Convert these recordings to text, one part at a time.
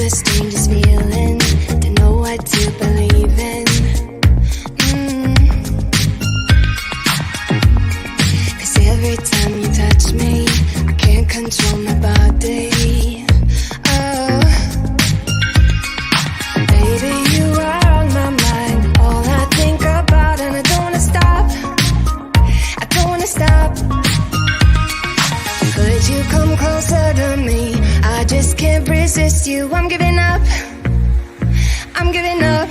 the strangest feeling to know what to believe in. Cause every time you touch me, I can't control my body. Oh, baby, you are on my mind, all I think about, and I don't wanna stop. I don't wanna stop. Could you come closer to me? I just can't resist you. I'm giving up. I'm giving up.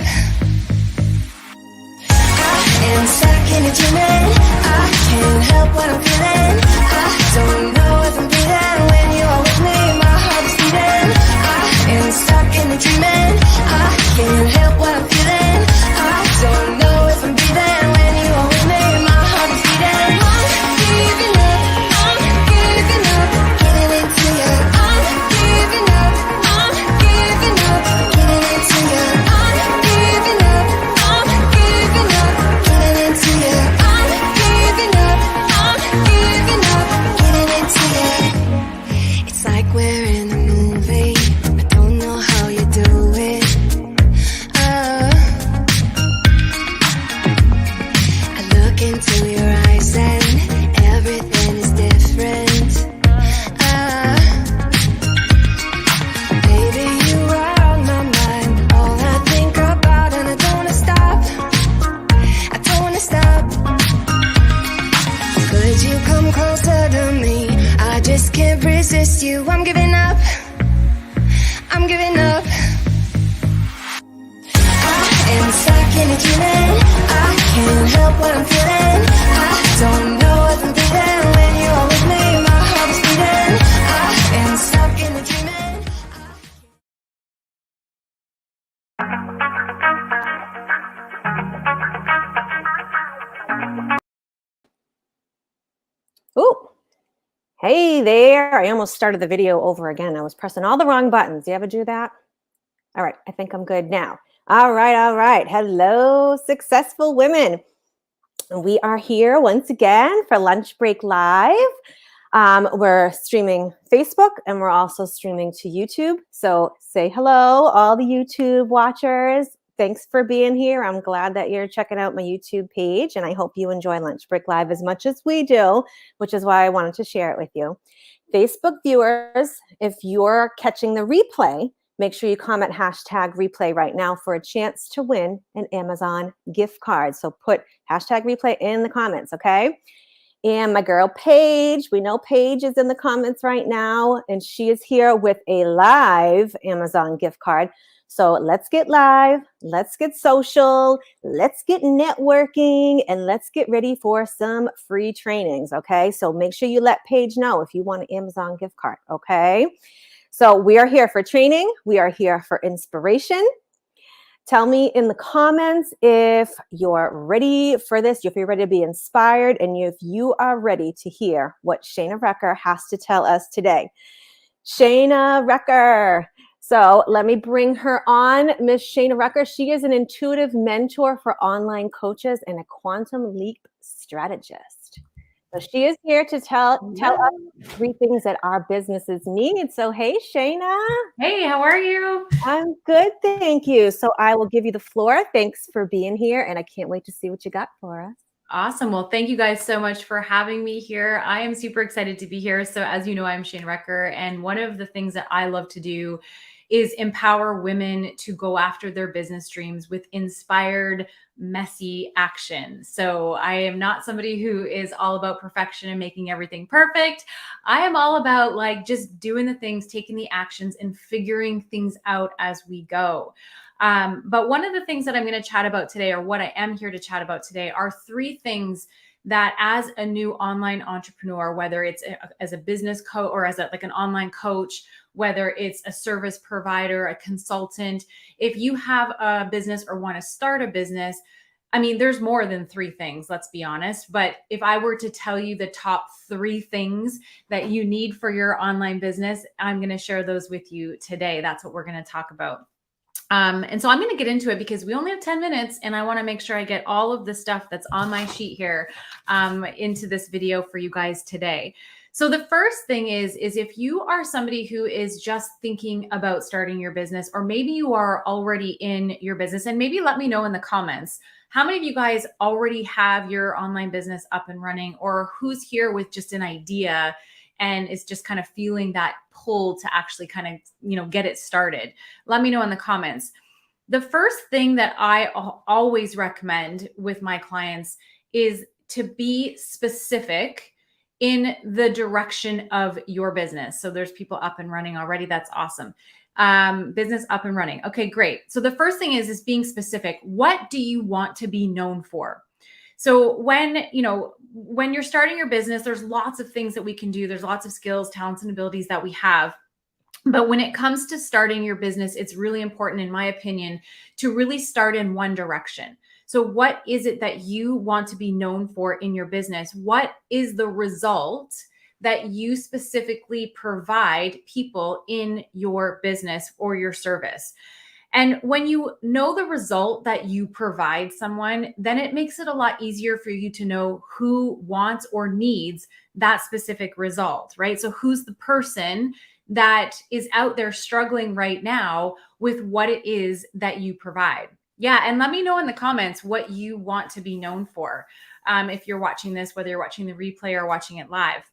I am stuck in a dreaming. I can't help what I'm feeling. I don't know if I'm breathing when you are with me. My heart is beating. I am stuck in a dreaming. I can't help what I'm feeling. I don't know if I'm breathing when you are with me. My heart is beating. I'm giving up. I'm giving up. Getting into you. I'm giving up. I'm giving up. Getting into you. I'm giving up. I'm giving up. Getting into you. I'm giving up. I'm giving up. Getting into you. It's like we're in a movie. I don't know how you do it. Oh, I look into your eyes and everything is different. Ah, baby, you are on my mind, all I think about, and I don't wanna stop. I don't wanna stop. Could you come closer to me? I just can't resist you. I'm giving up. I'm giving up. I am stuck in a dreaming. I can't help what I'm feeling. I don't know if I'm breathing when you are with me. My heart is beating. I am stuck in a dreaming. Ooh, hey there. I almost started the video over again. I was pressing all the wrong buttons. You ever do that? All right, I think I'm good now. All right. Hello, successful women. We are here once again for Lunch Break Live. We're streaming Facebook and we're also streaming to YouTube. So say hello, all the YouTube watchers. Thanks for being here. I'm glad that you're checking out my YouTube page, and I hope you enjoy Lunch Break Live as much as we do, which is why I wanted to share it with you. Facebook viewers, if you're catching the replay, make sure you comment hashtag replay right now for a chance to win an Amazon gift card. So put hashtag replay in the comments, okay? And my girl Paige, we know Paige is in the comments right now, and she is here with a live Amazon gift card. So let's get live, let's get social, let's get networking, and let's get ready for some free trainings, okay? So make sure you let Paige know if you want an Amazon gift card, okay? So we are here for training. We are here for inspiration. Tell me in the comments if you're ready for this, if you're ready to be inspired, and if you are ready to hear what Shana Recker has to tell us today. Shana Recker. So let me bring her on. Miss Shana Recker, she is an intuitive mentor for online coaches and a quantum leap strategist. So she is here to tell us 3 things that our businesses need. So hey, Shana. Hey, how are you? I'm good, thank you. So I will give you the floor. Thanks for being here, and I can't wait to see what you got for us. Awesome. Well, thank you guys so much for having me here. I am super excited to be here. So as you know, I'm Shana Recker, and one of the things that I love to do is empower women to go after their business dreams with inspired, messy action. So I am not somebody who is all about perfection and making everything perfect. I am all about like just doing the things, taking the actions, and figuring things out as we go. But one of the things that I'm going to chat about today, or what I am here to chat about today, are 3 things that as a new online entrepreneur, whether it's as a business coach or as like an online coach, whether it's a service provider, a consultant, if you have a business or want to start a business, I mean, there's more than 3 things, let's be honest. But if I were to tell you the top 3 things that you need for your online business, I'm going to share those with you today. That's what we're going to talk about. And so I'm going to get into it because we only have 10 minutes and I want to make sure I get all of the stuff that's on my sheet here into this video for you guys today. So the first thing is if you are somebody who is just thinking about starting your business, or maybe you are already in your business, and maybe let me know in the comments, how many of you guys already have your online business up and running, or who's here with just an idea and is just kind of feeling that pull to actually kind of, get it started? Let me know in the comments. The first thing that I always recommend with my clients is to be specific in the direction of your business. So there's people up and running already. That's awesome. Business up and running. Okay, great. So the first thing is being specific. What do you want to be known for? So when you're starting your business, there's lots of things that we can do. There's lots of skills, talents, and abilities that we have. But when it comes to starting your business, it's really important, in my opinion, to really start in one direction. So what is it that you want to be known for in your business? What is the result that you specifically provide people in your business or your service? And when you know the result that you provide someone, then it makes it a lot easier for you to know who wants or needs that specific result, right? So who's the person that is out there struggling right now with what it is that you provide? Yeah. And let me know in the comments what you want to be known for. If you're watching this, whether you're watching the replay or watching it live.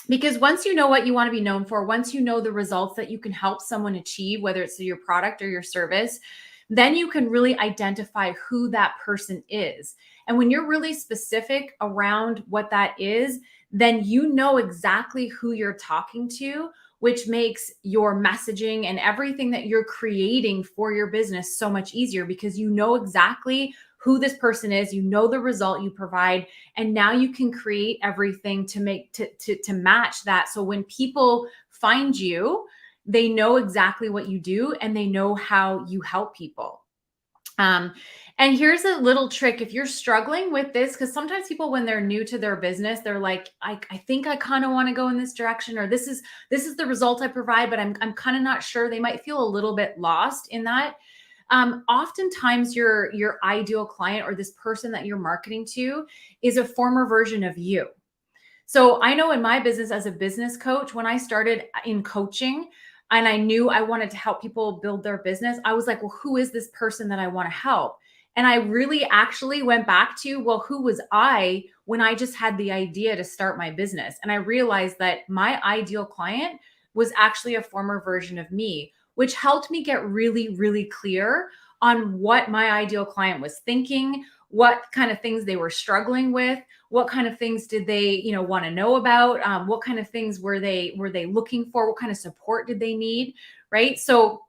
Because once you know what you want to be known for, once you know the results that you can help someone achieve, whether it's through your product or your service, then you can really identify who that person is. And when you're really specific around what that is, then you know exactly who you're talking to, which makes your messaging and everything that you're creating for your business so much easier, because you know exactly who this person is, you know the result you provide, and now you can create everything to make to match that. So when people find you, they know exactly what you do and they know how you help people. And here's a little trick if you're struggling with this, because sometimes people, when they're new to their business, they're like, I think I kind of want to go in this direction, or this is the result I provide, but I'm kind of not sure. They might feel a little bit lost in that. Oftentimes your ideal client, or this person that you're marketing to, is a former version of you. So I know in my business as a business coach, when I started in coaching and I knew I wanted to help people build their business, I was like, well, who is this person that I want to help? And I really actually went back to, well, who was I when I just had the idea to start my business? And I realized that my ideal client was actually a former version of me, which helped me get really, really clear on what my ideal client was thinking, what kind of things they were struggling with, what kind of things did they, want to know about, what kind of things were they looking for, what kind of support did they need, right? So,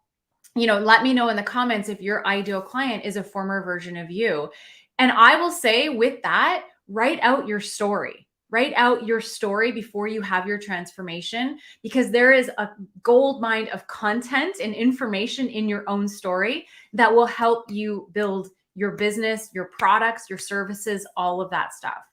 let me know in the comments if your ideal client is a former version of you. And I will say with that, write out your story. Write out your story before you have your transformation, because there is a gold mine of content and information in your own story that will help you build your business, your products, your services, all of that stuff.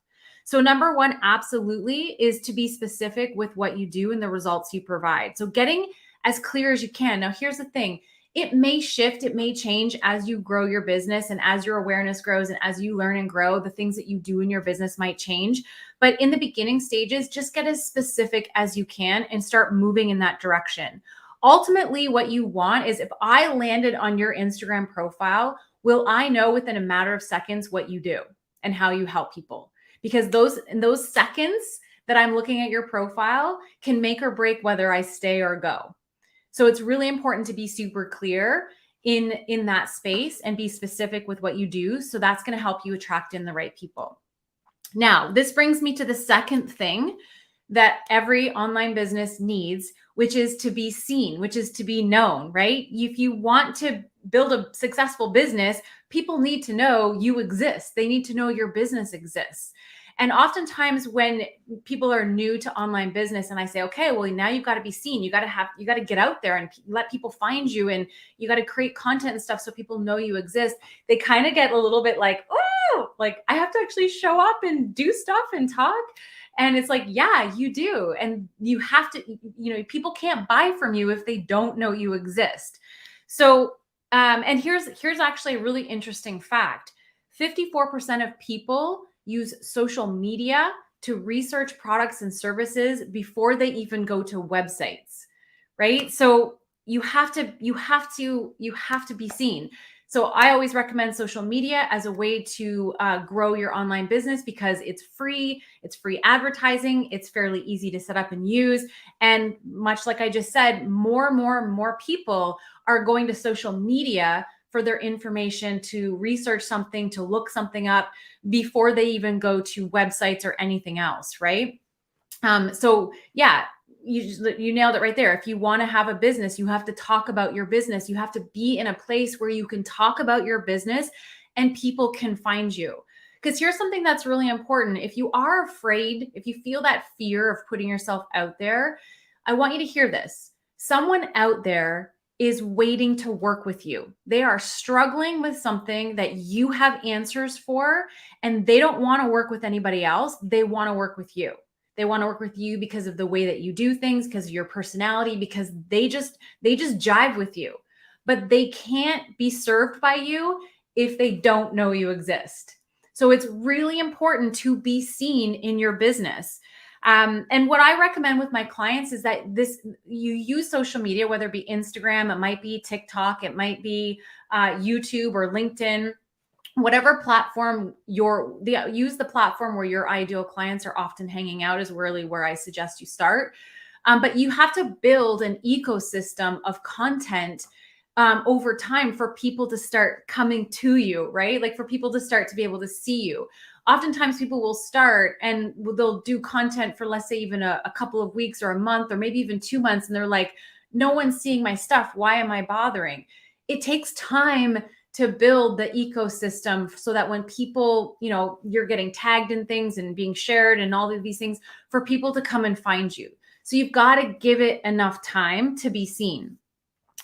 So number one, absolutely, is to be specific with what you do and the results you provide. So getting as clear as you can. Now, here's the thing. It may shift, it may change as you grow your business and as your awareness grows and as you learn and grow, the things that you do in your business might change. But in the beginning stages, just get as specific as you can and start moving in that direction. Ultimately, what you want is, if I landed on your Instagram profile, will I know within a matter of seconds what you do and how you help people? Because those seconds that I'm looking at your profile can make or break whether I stay or go. So it's really important to be super clear in that space and be specific with what you do. So that's going to help you attract in the right people. Now, this brings me to the second thing that every online business needs, which is to be seen, which is to be known, right? If you want to build a successful business, people need to know you exist. They need to know your business exists. And oftentimes when people are new to online business and I say, okay, well, now you've got to be seen. You got to get out there and let people find you, and you got to create content and stuff so people know you exist. They kind of get a little bit like, oh, like I have to actually show up and do stuff and talk. And it's like, yeah, you do. And you have to, people can't buy from you if they don't know you exist. So, and here's actually a really interesting fact. 54% of people use social media to research products and services before they even go to websites, right? So you have to be seen. So I always recommend social media as a way to grow your online business because it's free advertising, it's fairly easy to set up and use. And much like I just said, more people are going to social media for their information, to research something, to look something up before they even go to websites or anything else, right? So yeah, you nailed it right there. If you want to have a business, you have to talk about your business. You have to be in a place where you can talk about your business and people can find you. Because here's something that's really important. If you are afraid, if you feel that fear of putting yourself out there, I want you to hear this. Someone out there is waiting to work with you. They are struggling with something that you have answers for, and they don't want to work with anybody else. They want to work with you. They want to work with you because of the way that you do things, because of your personality, because they just jive with you. But they can't be served by you if they don't know you exist. So it's really important to be seen in your business. And what I recommend with my clients is that you use social media, whether it be Instagram, it might be TikTok, it might be YouTube or LinkedIn, whatever platform use the platform where your ideal clients are often hanging out is really where I suggest you start. But you have to build an ecosystem of content over time for people to start coming to you, right? Like for people to start to be able to see you. Oftentimes people will start and they'll do content for, let's say, even a couple of weeks or a month or maybe even 2 months. And they're like, no one's seeing my stuff. Why am I bothering? It takes time to build the ecosystem so that when people, you're getting tagged in things and being shared and all of these things, for people to come and find you. So you've got to give it enough time to be seen.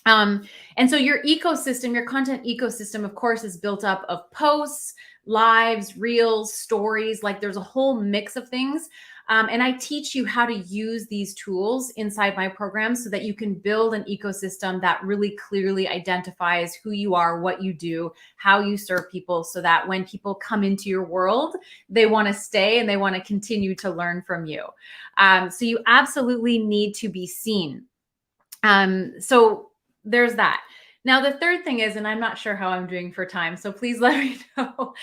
And so your ecosystem, your content ecosystem, of course, is built up of posts, lives, reels, stories. Like there's a whole mix of things. And I teach you how to use these tools inside my program so that you can build an ecosystem that really clearly identifies who you are, what you do, how you serve people, so that when people come into your world, they want to stay and they want to continue to learn from you. So you absolutely need to be seen. So there's that. Now, the third thing is, and I'm not sure how I'm doing for time, so please let me know.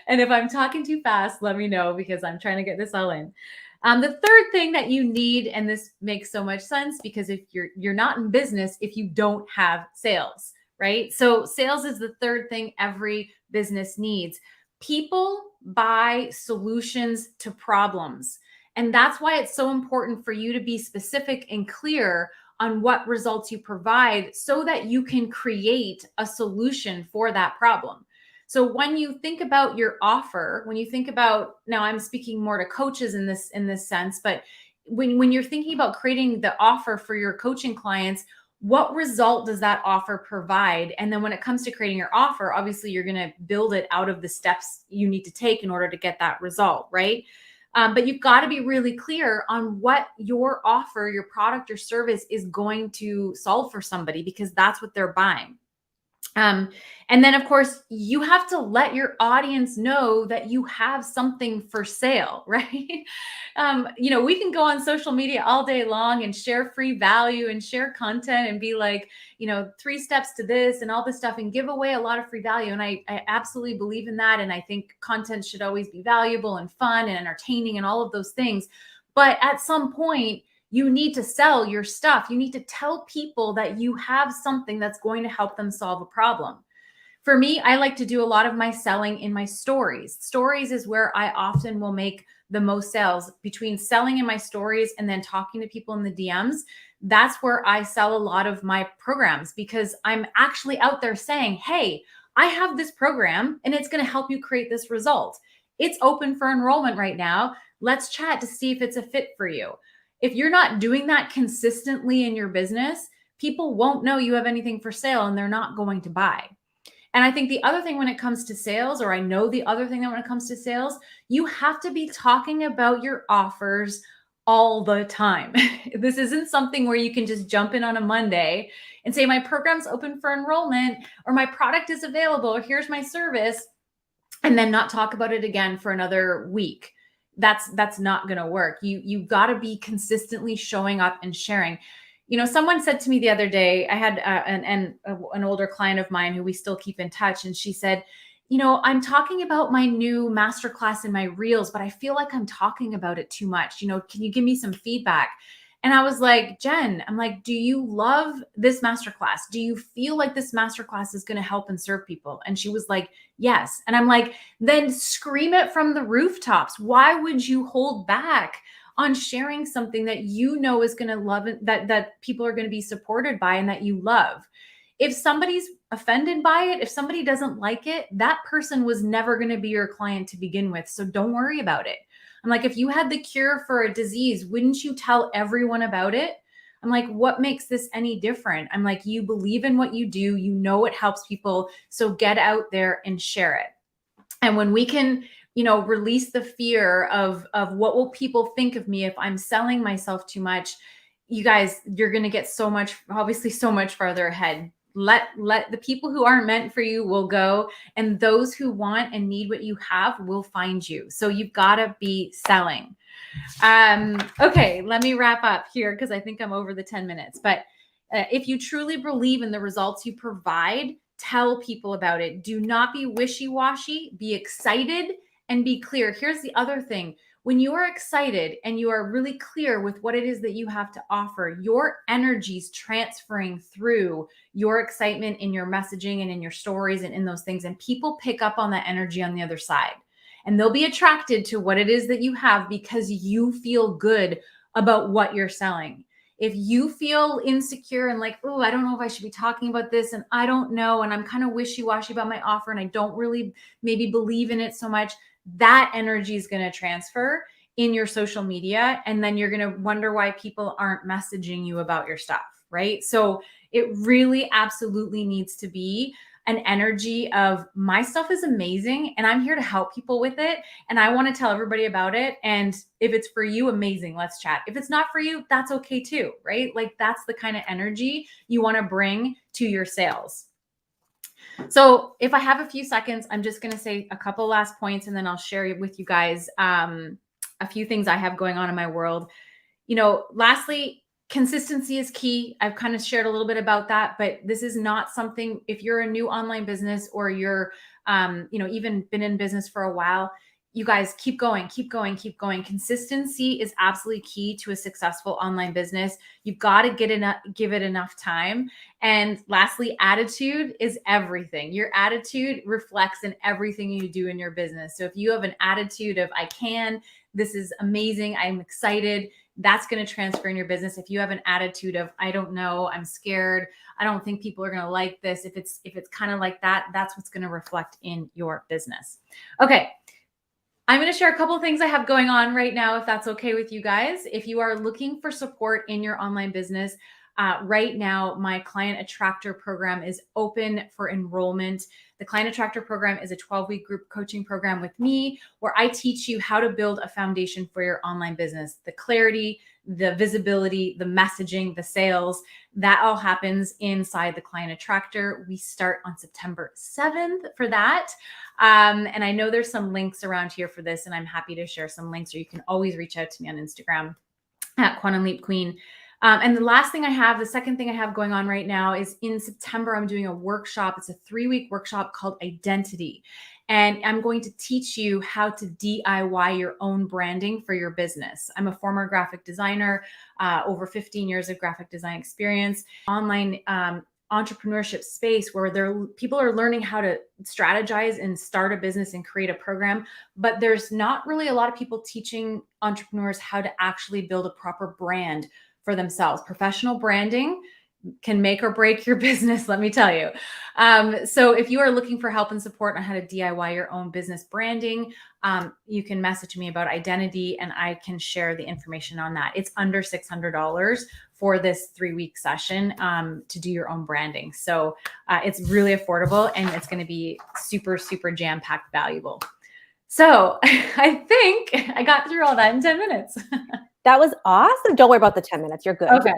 And if I'm talking too fast, let me know because I'm trying to get this all in. The third thing that you need, and this makes so much sense because if you're not in business if you don't have sales, right? So sales is the third thing every business needs. People buy solutions to problems. And that's why it's so important for you to be specific and clear on what results you provide so that you can create a solution for that problem. So when you think about your offer, when you think about, now I'm speaking more to coaches in this sense, but when you're thinking about creating the offer for your coaching clients, what result does that offer provide? And then when it comes to creating your offer, obviously you're going to build it out of the steps you need to take in order to get that result, right? But you've got to be really clear on what your offer, your product or service is going to solve for somebody, because that's what they're buying. And then, of course, you have to let your audience know that you have something for sale, right? We can go on social media all day long and share free value and share content and be like, 3 steps to this and all this stuff and give away a lot of free value. And I absolutely believe in that. And I think content should always be valuable and fun and entertaining and all of those things. But at some point, you need to sell your stuff. You need to tell people that you have something that's going to help them solve a problem. For me, I like to do a lot of my selling in my stories. Stories is where I often will make the most sales. Between selling in my stories and then talking to people in the DMs, that's where I sell a lot of my programs, because I'm actually out there saying, hey, I have this program and it's going to help you create this result. It's open for enrollment right now. Let's chat to see if it's a fit for you. If you're not doing that consistently in your business, people won't know you have anything for sale and they're not going to buy. And I think the other thing when it comes to sales, or I know the other thing that when it comes to sales, you have to be talking about your offers all the time. This isn't something where you can just jump in on a Monday and say, my program's open for enrollment, or my product is available, or here's my service, and then not talk about it again for another week. that's not going to work. You got to be consistently showing up and sharing. Someone said to me the other day, I had an older client of mine who we still keep in touch, and she said, I'm talking about my new masterclass in my reels, but I feel like I'm talking about it too much. Can you give me some feedback? And I was like, Jen, I'm like, do you love this masterclass? Do you feel like this masterclass is going to help and serve people? And she was like, yes. And I'm like, then scream it from the rooftops. Why would you hold back on sharing something that is going to love it, that people are going to be supported by and that you love? If somebody's offended by it, if somebody doesn't like it, that person was never going to be your client to begin with. So don't worry about it. I'm like, if you had the cure for a disease, wouldn't you tell everyone about it? I'm like, what makes this any different? I'm like, you believe in what you do, it helps people. So get out there and share it. And when we can, release the fear of what will people think of me if I'm selling myself too much, you guys, you're going to get so much farther ahead. Let the people who aren't meant for you will go, and those who want and need what you have will find you. So you've got to be selling. Okay, let me wrap up here because I think I'm over the 10 minutes. But if you truly believe in the results you provide, tell people about it. Do not be wishy-washy. Be excited and be clear. Here's the other thing. When you are excited and you are really clear with what it is that you have to offer, your energy's transferring through your excitement in your messaging and in your stories and in those things. And people pick up on that energy on the other side. And they'll be attracted to what it is that you have because you feel good about what you're selling. If you feel insecure and like, oh, I don't know if I should be talking about this, and I don't know, and I'm kind of wishy-washy about my offer, and I don't really maybe believe in it so much, that energy is going to transfer in your social media. And then you're going to wonder why people aren't messaging you about your stuff, right? So it really absolutely needs to be an energy of my stuff is amazing and I'm here to help people with it. And I want to tell everybody about it. And if it's for you, amazing, let's chat. If it's not for you, that's okay too, right? Like that's the kind of energy you want to bring to your sales. So if I have a few seconds, I'm just going to say a couple last points and then I'll share with you guys a few things I have going on in my world. Lastly, consistency is key. I've kind of shared a little bit about that, but this is not something, if you're a new online business or you're, even been in business for a while, you guys keep going, keep going, keep going. Consistency is absolutely key to a successful online business. You've got to give it enough time. And lastly, attitude is everything. Your attitude reflects in everything you do in your business. So if you have an attitude of, this is amazing, I'm excited, that's going to transfer in your business. If you have an attitude of, I don't know, I'm scared, I don't think people are going to like this. If it's kind of like that, that's what's going to reflect in your business. Okay. I'm going to share a couple of things I have going on right now, if that's okay with you guys. If you are looking for support in your online business, right now, my Client Attractor program is open for enrollment. The Client Attractor program is a 12-week group coaching program with me where I teach you how to build a foundation for your online business. The clarity, the visibility, the messaging, the sales, that all happens inside the Client Attractor. We start on September 7th for that. And I know there's some links around here for this, and I'm happy to share some links, or you can always reach out to me on Instagram at Quantum Leap Queen. And the second thing I have going on right now is in September, I'm doing a workshop. It's a 3-week workshop called Identity. And I'm going to teach you how to DIY your own branding for your business. I'm a former graphic designer, over 15 years of graphic design experience, online entrepreneurship space where people are learning how to strategize and start a business and create a program. But there's not really a lot of people teaching entrepreneurs how to actually build a proper brand for themselves. Professional branding can make or break your business, let me tell you. So if you are looking for help and support on how to DIY your own business branding, you can message me about Identity and I can share the information on that. It's under $600 for this 3-week session to do your own branding. So it's really affordable and it's going to be super, super jam-packed valuable. So I think I got through all that in 10 minutes. That was awesome. Don't worry about the 10 minutes. You're good. Okay.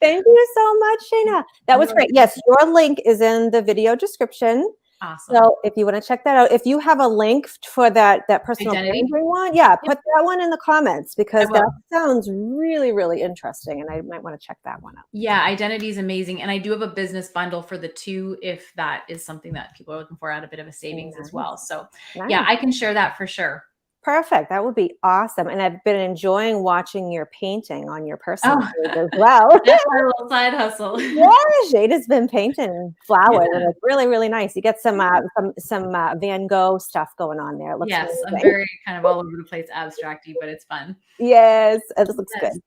Thank you so much, Shana. That was great. Yes, your link is in the video description. Awesome. So if you want to check that out, if you have a link for that personal Identity? branding one, yeah, Yep. put that one in the comments I because will. that sounds really, really interesting, and I might want to check that one out. Yeah, identity is amazing. And I do have a business bundle for the two if that is something that people are looking for at a bit of a savings as well. Nice. So yeah, Nice. I can share that for sure. Perfect. That would be awesome. And I've been enjoying watching your painting on your personal Oh, page as well. that's my little side hustle. Yeah, Jada's been painting flowers, and Yeah. it's really, really nice. You get some Van Gogh stuff going on there. It looks Yes, I'm amazing. very kind of all over the place, abstracty, but it's fun. Yes, it looks Yes, good.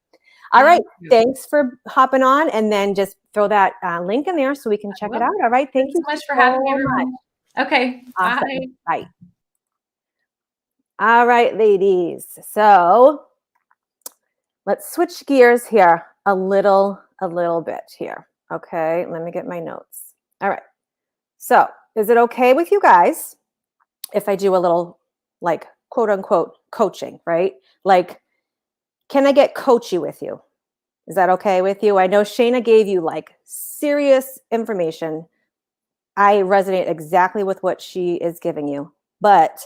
All right, thank you. thanks for hopping on, and then just throw that link in there so we can check it Well, out. All right, thank thanks you so much for having me, so much. everyone. Okay, bye. Awesome. Bye. All right, ladies. So let's switch gears here a little bit here. Okay, let me get my notes. All right. So, is it okay with you guys if I do a little, like, quote unquote coaching, right? Like, can I get coachy with you? Is that okay with you? I know Shana gave you like serious information. I resonate exactly with what she is giving you, but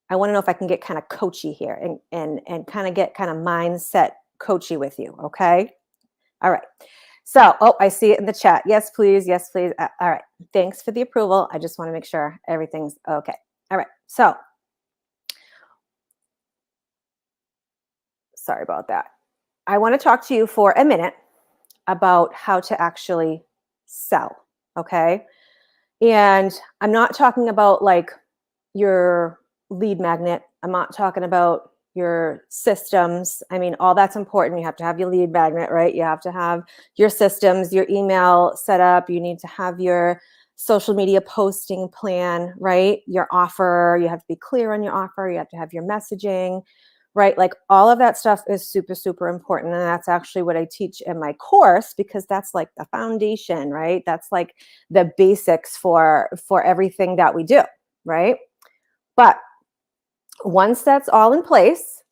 I want to know if I can get kind of coachy here and kind of get kind of mindset coachy with you. Okay. All right. So, oh, I see it in the chat. Yes, please. Yes, please. All right. Thanks for the approval. I just want to make sure everything's okay. All right. So, sorry about that. I want to talk to you for a minute about how to actually sell. Okay. And I'm not talking about like your lead magnet. I'm not talking about your systems. I mean, all that's important. You have to have your lead magnet, right? You have to have your systems, your email set up. You need to have your social media posting plan, right? Your offer, you have to be clear on your offer. You have to have your messaging, right? Like all of that stuff is super, super important. And that's actually what I teach in my course because that's like the foundation, right? That's like the basics for everything that we do, right? But once that's all in place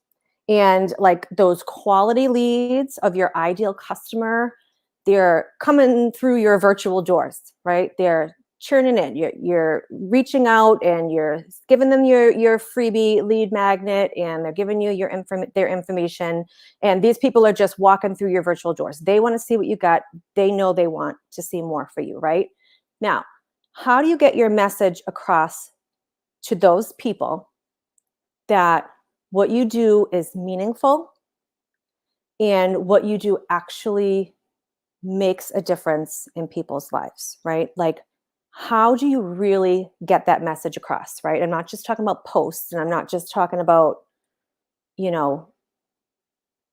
and like those quality leads of your ideal customer, they're coming through your virtual doors, right? They're churning in. You're reaching out and you're giving them your freebie lead magnet, and they're giving you their information. And these people are just walking through your virtual doors. They want to see what you got. They know they want to see more for you, right? Now, how do you get your message across to those people that what you do is meaningful and what you do actually makes a difference in people's lives, right? Like, how do you really get that message across, right? I'm not just talking about posts, and I'm not just talking about, you know,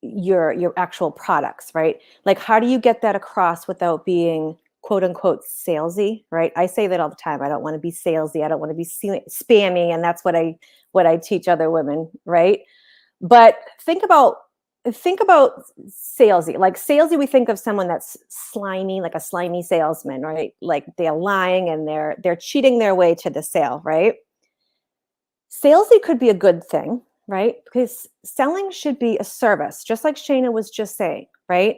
your actual products, right? Like, how do you get that across without being quote unquote salesy, right? I say that all the time. I don't want to be salesy. I don't want to be spammy, and that's what I teach other women, right? But think about salesy. Like salesy, we think of someone that's slimy, like a slimy salesman, right? Like they're lying and they're cheating their way to the sale, right? Salesy could be a good thing, right? Because selling should be a service, just like Shana was just saying, right?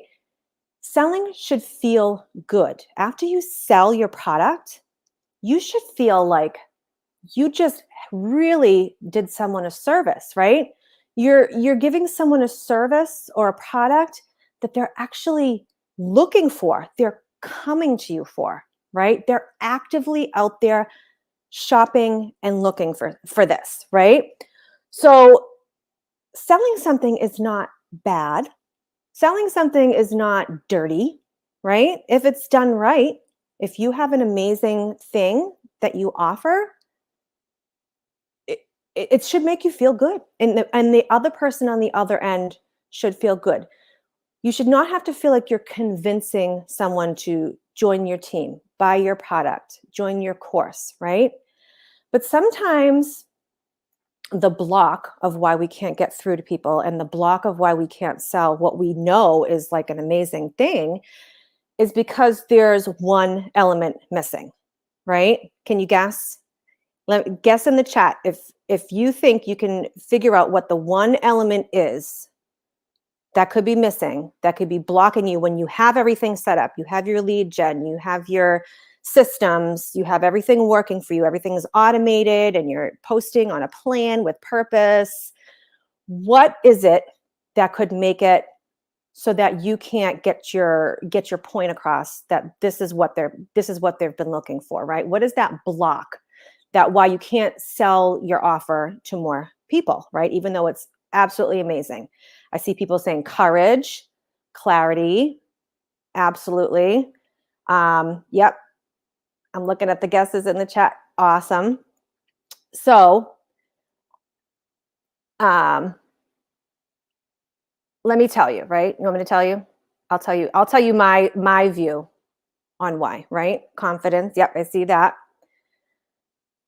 Selling should feel good. After you sell your product, you should feel like you just really did someone a service, right? You're giving someone a service or a product that they're actually looking for. They're coming to you for, right? They're actively out there shopping and looking for this, right? So selling something is not bad. Selling something is not dirty, right? If it's done right, if you have an amazing thing that you offer, it should make you feel good. And the other person on the other end should feel good. You should not have to feel like you're convincing someone to join your team, buy your product, join your course, right? But sometimes the block of why we can't get through to people and the block of why we can't sell what we know is like an amazing thing is because there's one element missing, right? Can you guess? Guess in the chat if you think you can figure out what the one element is that could be missing, that could be blocking you when you have everything set up. You have your lead gen, you have your systems, you have everything working for you, everything is automated, and you're posting on a plan with purpose. What is it that could make it so that you can't get your point across that this is what they've been looking for, right? What is that block that why you can't sell your offer to more people, right? Even though it's absolutely amazing. I see people saying courage, clarity, absolutely. Yep. I'm looking at the guesses in the chat. Awesome. So, let me tell you, right? You want me to tell you? I'll tell you my view on why, right? Confidence. Yep, I see that.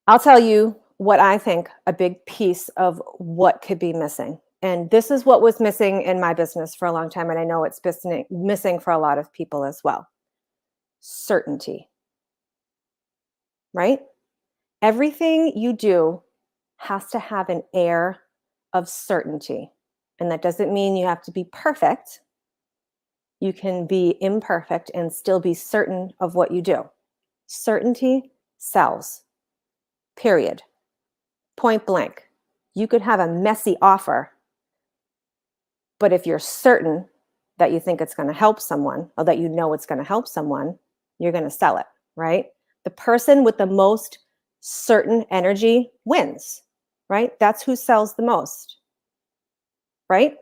I'll tell you what I think a big piece of what could be missing. And this is what was missing in my business for a long time. And I know it's missing for a lot of people as well. Certainty, right? Everything you do has to have an air of certainty. And that doesn't mean you have to be perfect. You can be imperfect and still be certain of what you do. Certainty sells, period. Point blank. You could have a messy offer, but if you're certain that you think it's going to help someone, or that you know it's going to help someone, you're going to sell it, right? The person with the most certain energy wins, right? That's who sells the most, right?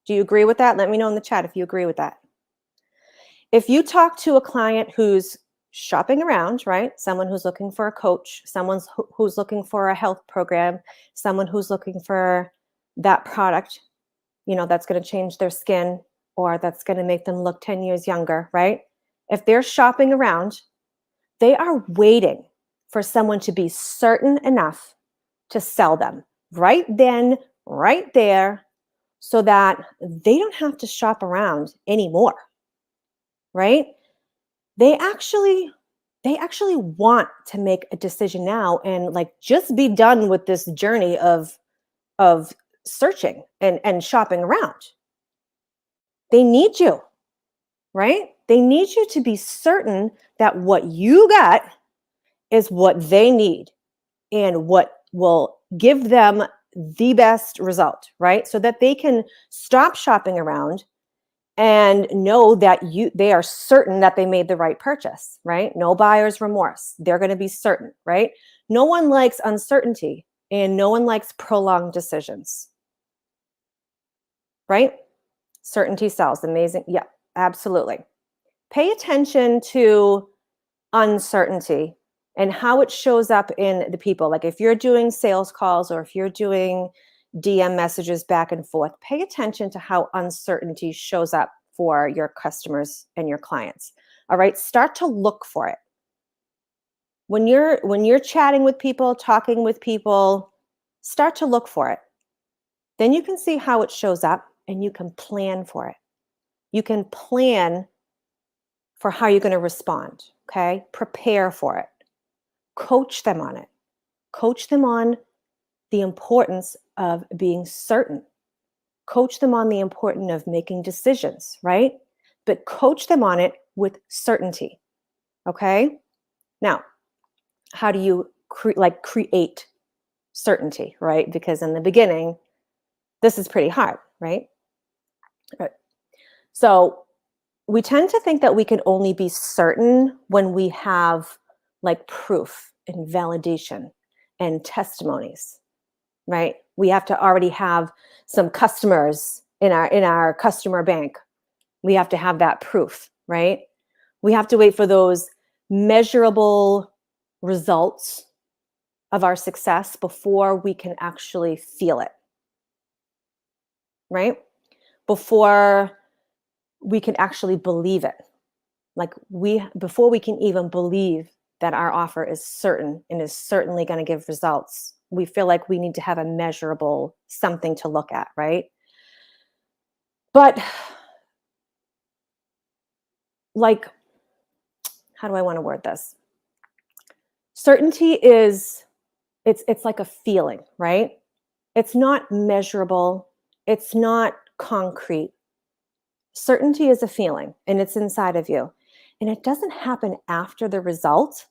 Do you agree with that? Let me know in the chat if you agree with that. If you talk to a client who's shopping around, right? Someone who's looking for a coach, someone who's looking for a health program, someone who's looking for that product, you know, that's going to change their skin or that's going to make them look 10 years younger, right? If they're shopping around, they are waiting for someone to be certain enough to sell them right then, right there, so that they don't have to shop around anymore. Right? They actually want to make a decision now and like just be done with this journey of searching and shopping around. They need you, right? They need you to be certain that what you got is what they need and what will give them the best result, right? So that they can stop shopping around and know that they are certain that they made the right purchase, right? No buyer's remorse. They're going to be certain, right? No one likes uncertainty and no one likes prolonged decisions, right? Certainty sells. Amazing. Yeah, absolutely. Pay attention to uncertainty and how it shows up in the people. Like if you're doing sales calls or if you're doing DM messages back and forth, pay attention to how uncertainty shows up for your customers and your clients. All right, start to look for it. When you're chatting with people, talking with people, start to look for it. Then you can see how it shows up and you can plan for it. You can plan for how you're going to respond, okay? Prepare for it. Coach them on it. Coach them on the importance of being certain. Coach them on the importance of making decisions, right? But coach them on it with certainty, okay? Now, how do you create certainty, right? Because in the beginning, this is pretty hard, right? Right. So we tend to think that we can only be certain when we have like proof and validation and testimonies, right? We have to already have some customers in our customer bank. We have to have that proof, right? We have to wait for those measurable results of our success before we can actually feel it, right? Before we can actually believe it. Like before we can even believe that our offer is certain and is certainly going to give results, we feel like we need to have a measurable something to look at, right? But like, how do I want to word this? Certainty is, it's like a feeling, right? It's not measurable. It's not concrete. Certainty is a feeling and it's inside of you. And it doesn't happen after the result.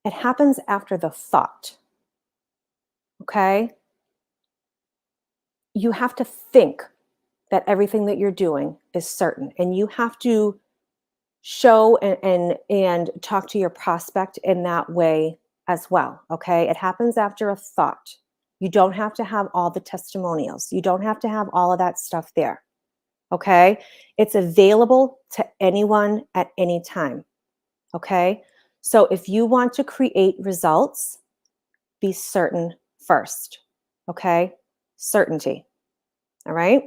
It happens after the thought. Okay? You have to think that everything that you're doing is certain, and you have to show and talk to your prospect in that way as well. Okay? It happens after a thought. You don't have to have all the testimonials. You don't have to have all of that stuff there. Okay? It's available to anyone at any time. Okay? So if you want to create results, be certain first. Okay? Certainty. All right?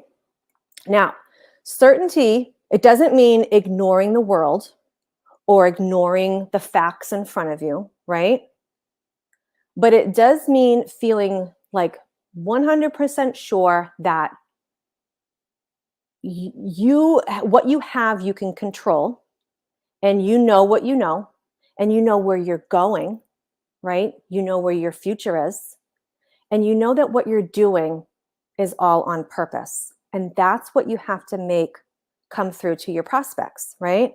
Now, certainty, it doesn't mean ignoring the world or ignoring the facts in front of you, right? But it does mean feeling like 100% sure that what you have, you can control, and you know what you know, and you know where you're going, right? You know where your future is, and you know that what you're doing is all on purpose. And that's what you have to make come through to your prospects, right?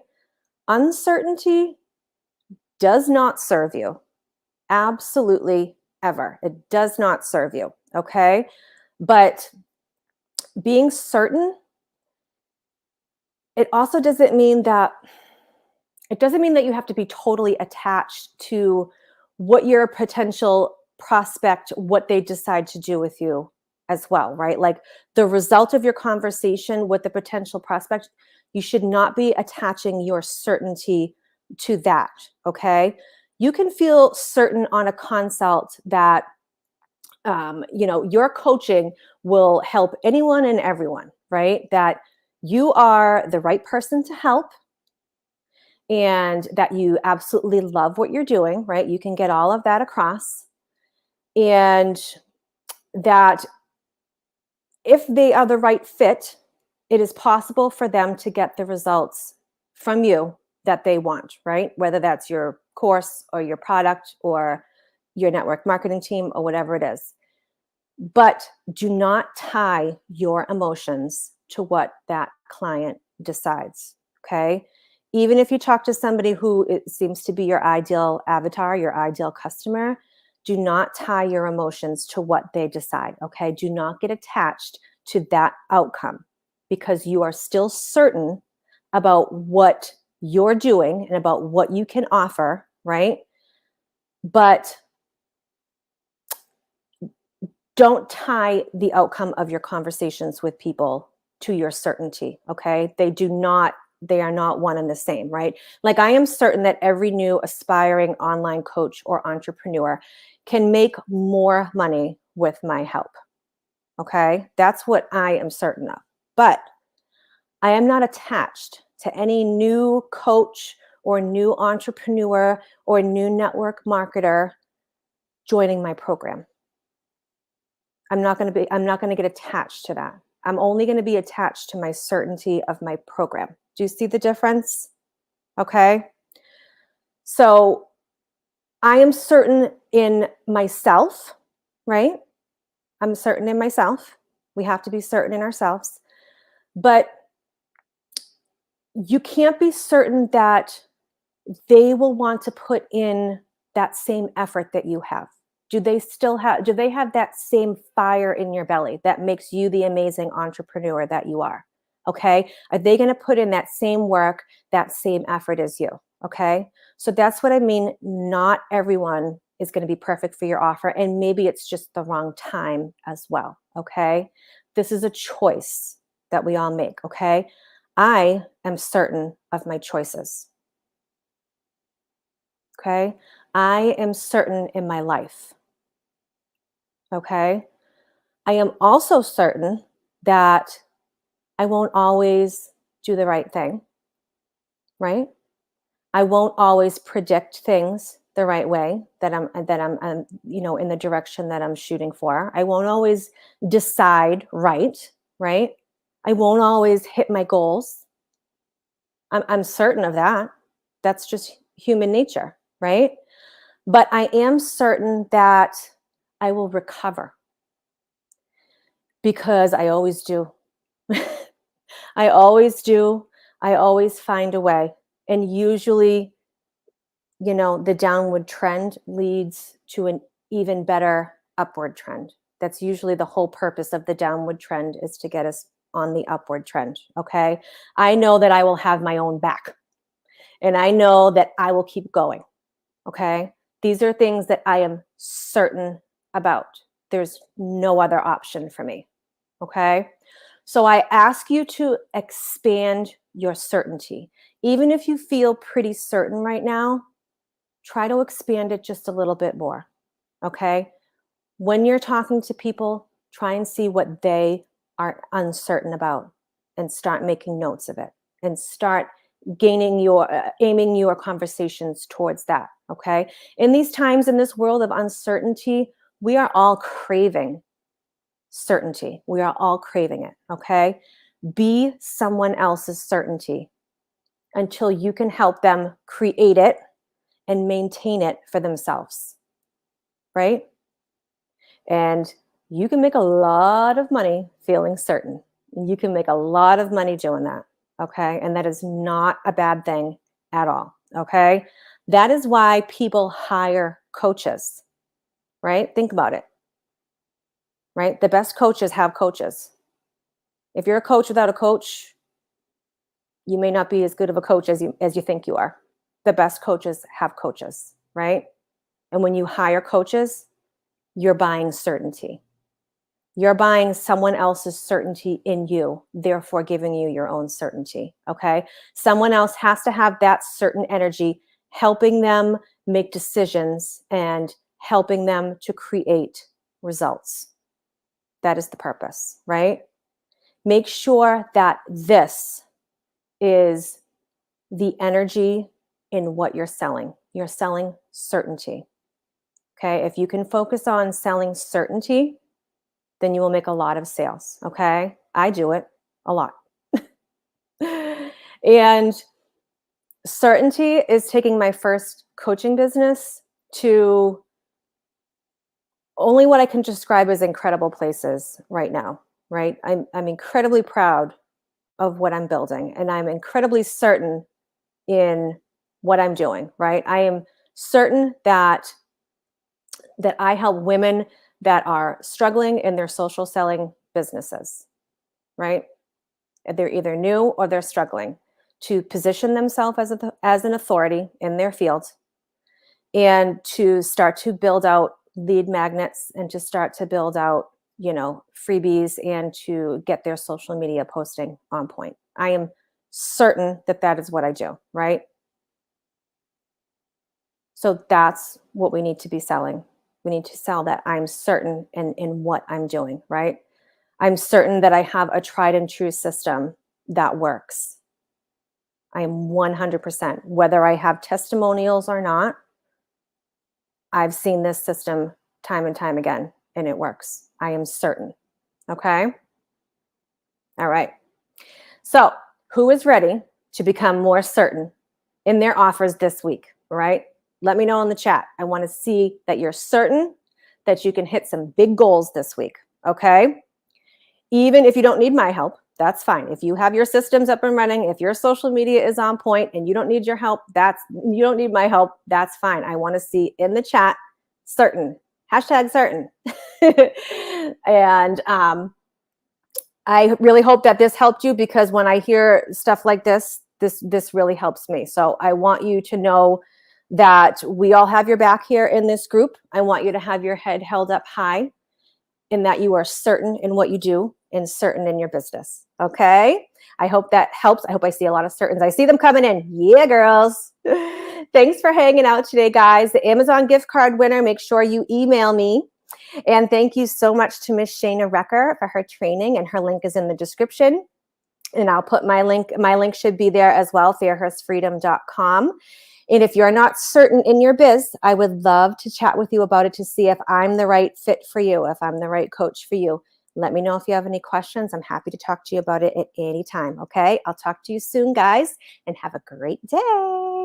Uncertainty does not serve you. Absolutely ever. It does not serve you. Okay. But being certain, it also doesn't mean that you have to be totally attached to what your potential prospect, what they decide to do with you as well, right? Like the result of your conversation with the potential prospect, you should not be attaching your certainty to that, okay? You can feel certain on a consult that your coaching will help anyone and everyone, right? That you are the right person to help, and that you absolutely love what you're doing, right? You can get all of that across. And that if they are the right fit, it is possible for them to get the results from you that they want, right? Whether that's your course or your product or your network marketing team or whatever it is. But do not tie your emotions to what that client decides, okay? Even if you talk to somebody who it seems to be your ideal avatar, your ideal customer, do not tie your emotions to what they decide, okay? Do not get attached to that outcome, because you are still certain about what you're doing and about what you can offer, right? But don't tie the outcome of your conversations with people to your certainty, okay? They are not one and the same, right? Like I am certain that every new aspiring online coach or entrepreneur can make more money with my help, okay? That's what I am certain of. But I am not attached to any new coach or new entrepreneur or new network marketer joining my program. I'm not going to get attached to that. I'm only going to be attached to my certainty of my program. Do you see the difference? Okay. So I am certain in myself, right? I'm certain in myself. We have to be certain in ourselves. But you can't be certain that they will want to put in that same effort that you have. Do they have that same fire in your belly that makes you the amazing entrepreneur that you are? Okay. Are they going to put in that same work, that same effort as you? Okay. So that's what I mean. Not everyone is going to be perfect for your offer. And maybe it's just the wrong time as well. Okay. This is a choice that we all make. Okay. I am certain of my choices. Okay. I am certain in my life. Okay. I am also certain that I won't always do the right thing. Right. I won't always predict things the right way that I'm in the direction that I'm shooting for. I won't always decide right. Right. I won't always hit my goals. I'm certain of that. That's just human nature. Right. But I am certain that I will recover, because I always do. I always do. I always find a way. And usually, you know, the downward trend leads to an even better upward trend. That's usually the whole purpose of the downward trend, is to get us on the upward trend. Okay. I know that I will have my own back, and I know that I will keep going. Okay. These are things that I am certain about. There's no other option for me. Okay. So I ask you to expand your certainty. Even if you feel pretty certain right now, try to expand it just a little bit more. Okay. When you're talking to people, try and see what they are uncertain about and start making notes of it and start aiming your conversations towards that. Okay. In these times, in this world of uncertainty, we are all craving certainty. We are all craving it. Okay. Be someone else's certainty until you can help them create it and maintain it for themselves. Right. And you can make a lot of money feeling certain. You can make a lot of money doing that. Okay. And that is not a bad thing at all. Okay. That is why people hire coaches, right? Think about it, right? The best coaches have coaches. If you're a coach without a coach, you may not be as good of a coach as you think you are. The best coaches have coaches, right? And when you hire coaches, you're buying certainty. You're buying someone else's certainty in you, therefore giving you your own certainty. Okay. Someone else has to have that certain energy, helping them make decisions and helping them to create results. That is the purpose, right? Make sure that this is the energy in what you're selling. You're selling certainty. Okay. If you can focus on selling certainty, then you will make a lot of sales. Okay. I do it a lot. And certainty is taking my first coaching business to only what I can describe as incredible places right now, right? I'm incredibly proud of what I'm building, and I'm incredibly certain in what I'm doing, right? I am certain that I help women that are struggling in their social selling businesses, right? They're either new or they're struggling to position themselves as an authority in their field, and to start to build out lead magnets and to start to build out, you know, freebies and to get their social media posting on point. I am certain that that is what I do, right? So that's what we need to be selling. We need to sell that I'm certain in what I'm doing, right? I'm certain that I have a tried and true system that works. I am 100%, whether I have testimonials or not, I've seen this system time and time again, and it works. I am certain. Okay. All right. So who is ready to become more certain in their offers this week? Right. Let me know in the chat. I want to see that you're certain that you can hit some big goals this week. Okay. Even if you don't need my help, that's fine. If you have your systems up and running, if your social media is on point and you don't need your help, you don't need my help, that's fine. I want to see in the chat certain, #certain. And I really hope that this helped you, because when I hear stuff like this really helps me. So I want you to know that we all have your back here in this group. I want you to have your head held up high, in that you are certain in what you do and certain in your business. Okay. I hope that helps. I hope I see a lot of certains. I see them coming in. Yeah, girls. Thanks for hanging out today, guys. The Amazon gift card winner, make sure you email me. And thank you so much to Miss Shana Recker for her training, and her link is in the description. And I'll put my link should be there as well, fairhurstfreedom.com. And if you're not certain in your biz, I would love to chat with you about it to see if I'm the right fit for you, if I'm the right coach for you. Let me know if you have any questions. I'm happy to talk to you about it at any time. Okay. I'll talk to you soon, guys, and have a great day.